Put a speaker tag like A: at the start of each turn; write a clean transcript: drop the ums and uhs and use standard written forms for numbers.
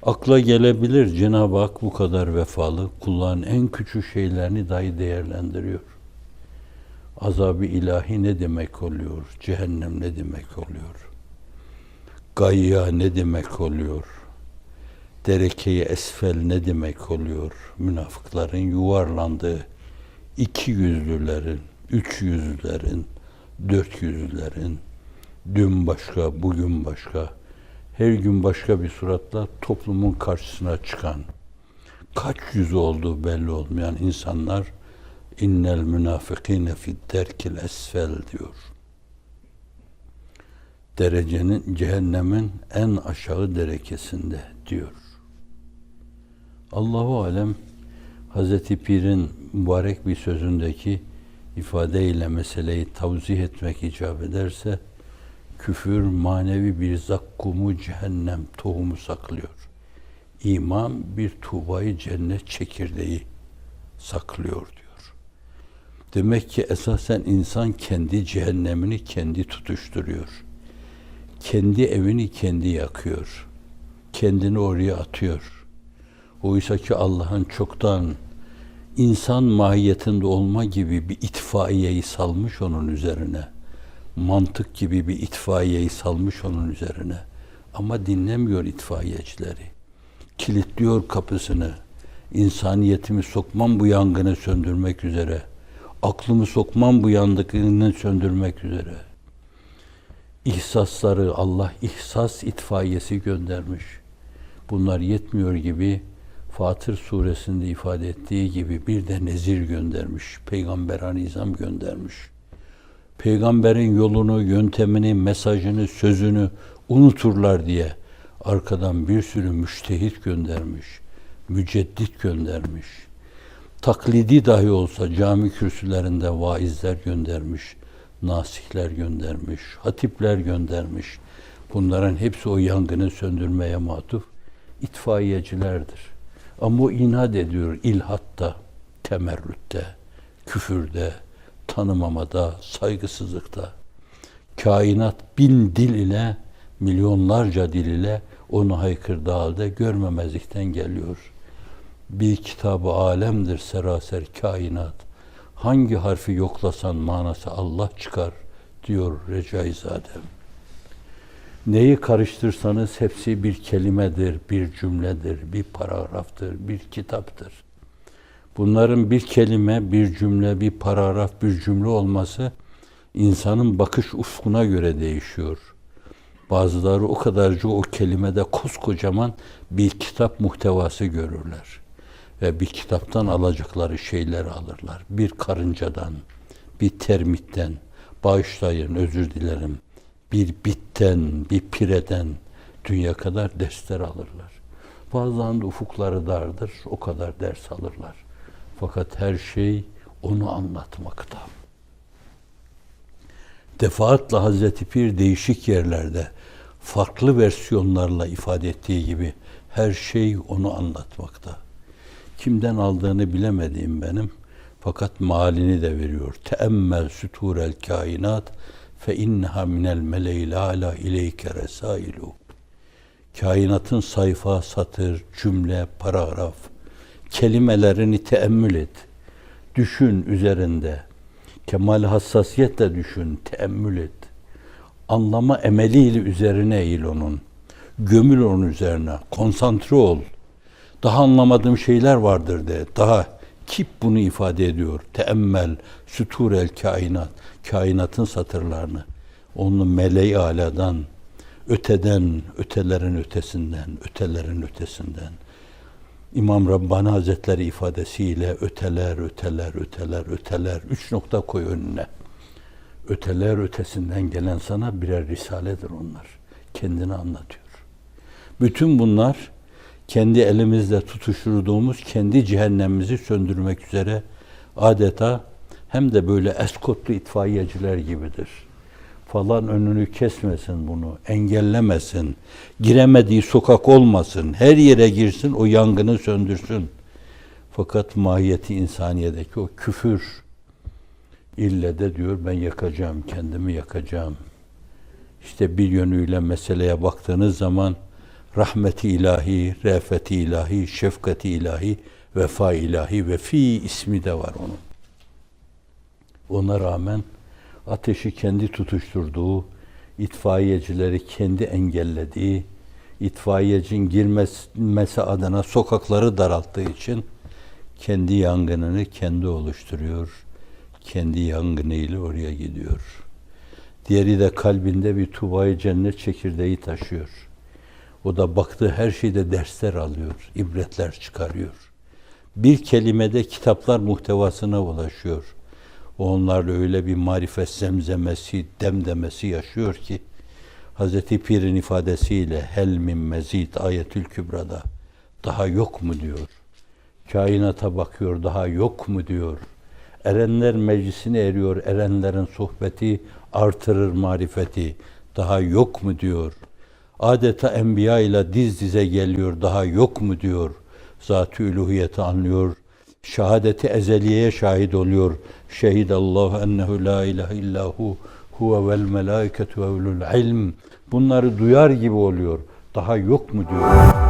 A: Akla gelebilir, Cenab-ı Hak bu kadar vefalı, kulların en küçük şeylerini dahi değerlendiriyor. Azab-ı ilahi ne demek oluyor? Cehennem ne demek oluyor? Gayya ne demek oluyor? Dereke-i esfel ne demek oluyor? Münafıkların yuvarlandığı, iki yüzlülerin, üç yüzlülerin, dört yüzlülerin, dün başka, bugün başka, her gün başka bir suratla toplumun karşısına çıkan, kaç yüzü olduğu belli olmayan insanlar innel münafıkîne fid-derkil esfel diyor. Derecenin, cehennemin en aşağı derekesinde diyor. Allahu alem Hazreti Pir'in mübarek bir sözündeki ifadeyle meseleyi tavzih etmek icap ederse, küfür manevi bir zakkumu cehennem tohumu saklıyor. İman bir tuğbayı cennet çekirdeği saklıyor diyor. Demek ki esasen insan kendi cehennemini kendi tutuşturuyor. Kendi evini kendi yakıyor. Kendini oraya atıyor. Oysa ki Allah'ın çoktan insan mahiyetinde olma gibi bir itfaiyeyi salmış onun üzerine. Mantık gibi bir itfaiyeyi salmış onun üzerine. Ama dinlemiyor itfaiyecileri. Kilitliyor kapısını. İnsaniyetimi sokmam bu yangını söndürmek üzere. Aklımı sokmam bu yangını söndürmek üzere. İhsasları Allah ihsas itfaiyesi göndermiş. Bunlar yetmiyor gibi Fatır suresinde ifade ettiği gibi bir de nezir göndermiş. Peygamber nizam göndermiş. Peygamberin yolunu, yöntemini, mesajını, sözünü unuturlar diye arkadan bir sürü müştehit göndermiş. Müceddit göndermiş. Taklidi dahi olsa cami kürsülerinde vaizler göndermiş. Nasihler göndermiş. Hatipler göndermiş. Bunların hepsi o yangını söndürmeye matuf itfaiyecilerdir. Ama o inat ediyor ilhatta, temerrütte, küfürde, tanımamada, saygısızlıkta. Kainat bin dil ile, milyonlarca dil ile onu haykırdığı halde görmemezlikten geliyor. Bir kitabı alemdir seraser kainat. Hangi harfi yoklasan manası Allah çıkar diyor Recaizadem. Neyi karıştırsanız hepsi bir kelimedir, bir cümledir, bir paragraftır, bir kitaptır. Bunların bir kelime, bir cümle, bir paragraf, bir cümle olması insanın bakış ufkuna göre değişiyor. Bazıları o kadarcık o kelimede koskocaman bir kitap muhtevası görürler. Ve bir kitaptan alacakları şeyleri alırlar. Bir karıncadan, bir termitten, bağışlayın, özür dilerim, bir bitten, bir pireden dünya kadar dersler alırlar. Bazılarında ufukları dardır, o kadar ders alırlar. Fakat her şey onu anlatmakta. Defaatle Hazreti Pir değişik yerlerde, farklı versiyonlarla ifade ettiği gibi her şey onu anlatmakta. Kimden aldığını bilemediğim benim, fakat malini de veriyor. Teemmel süturel kainat fe inneha minel mele'il âlâ ileyke resâilu. Kainatın sayfa, satır, cümle, paragraf, kelimelerini teemmül et. Düşün üzerinde. Kemal hassasiyetle düşün, teemmül et. Anlama emeliyle üzerine eğil onun. Gömül onun üzerine, konsantre ol. Daha anlamadığım şeyler vardır de. Daha kip bunu ifade ediyor. Teemmel, süturel kainat, kainatın satırlarını. Onu meleği aladan, öteden, ötelerin ötesinden, ötelerin ötesinden. İmam Rabbani Hazretleri ifadesiyle öteler, öteler, öteler, öteler. 3 nokta koy önüne. Öteler ötesinden gelen sana birer risaledir onlar. Kendini anlatıyor. Bütün bunlar kendi elimizle tutuşturduğumuz kendi cehennemimizi söndürmek üzere adeta hem de böyle eskotlu itfaiyeciler gibidir. Falan önünü kesmesin bunu, engellemesin, giremediği sokak olmasın, her yere girsin, o yangını söndürsün. Fakat mahiyeti insaniyedeki o küfür, ille de diyor ben yakacağım, kendimi yakacağım. İşte bir yönüyle meseleye baktığınız zaman Rahmeti ilahi, re'feti ilahi, şefkati ilahi, vefa ilahi ve fi ismi de var onun. Ona rağmen ateşi kendi tutuşturduğu, itfaiyecileri kendi engellediği, itfaiyecinin girmesi adına sokakları daralttığı için kendi yangınını kendi oluşturuyor. Kendi yangınıyla oraya gidiyor. Diğeri de kalbinde bir Tuğba-i Cennet çekirdeği taşıyor. O da baktığı her şeyde dersler alıyor, ibretler çıkarıyor. Bir kelimede kitaplar muhtevasına ulaşıyor. Onlarla öyle bir marifet zemzemesi, demdemesi yaşıyor ki Hazreti Pir'in ifadesiyle hel min mezid ayetül kübrada daha yok mu diyor. Kainata bakıyor, daha yok mu diyor. Erenler meclisine eriyor, erenlerin sohbeti artırır marifeti, daha yok mu diyor. Adeta enbiya ile diz dize geliyor, daha yok mu diyor. Zat-ı üluhiyeti anlıyor, şehadeti ezeliyeye şahit oluyor. Şehidallahu ennehu la ilahe illahu huve vel melâiketu ve ulul ilm. Bunları duyar gibi oluyor. Daha yok mu diyor.